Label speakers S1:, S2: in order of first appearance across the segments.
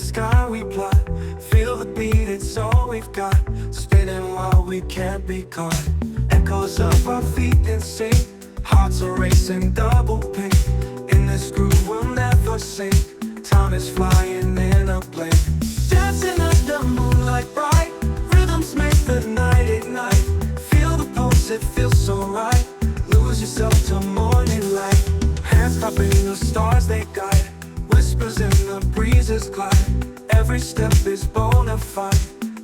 S1: sky we plot. Feel the beat, it's all we've got. Spinning while we can't be caught. Echoes of our feet in sync. Hearts are racing double pink. In this groove we'll never sink. Time is flying in a blink. Dancing under moonlight bright. Rhythms make the night ignite. Feel the pulse, it feels so right. Lose yourself till morning light. Hands clapping, the stars they guide. Whispers in the breezes glide. Every step is bona fide.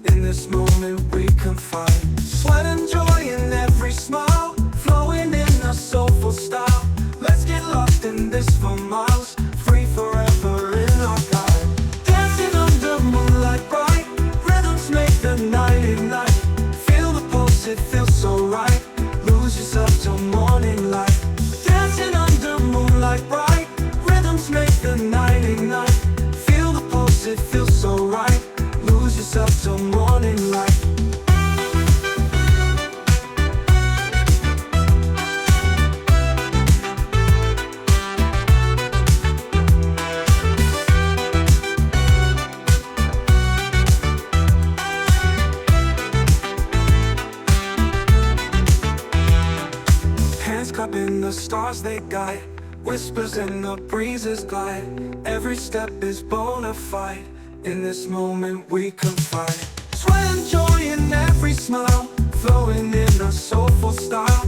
S1: In this moment we confide. Sweat and joy in every smile. Flowing in a soulful style. Let's get lost in this for miles. Free forever in our guide. Dancing under moonlight bright. Rhythms make the night ignite. Feel the pulse, it feels so right. Lose yourself till morning light. Dancing under moonlight bright. Rhythms make the night ignite. Feel the pulse, it feels so right. Lose yourself till morning light. Hands clapping, the stars they guide. Whispers in the breezes glide. Every step is bona fide. In this moment we confide. Sweat and joy in every smile. Flowing in a soulful style.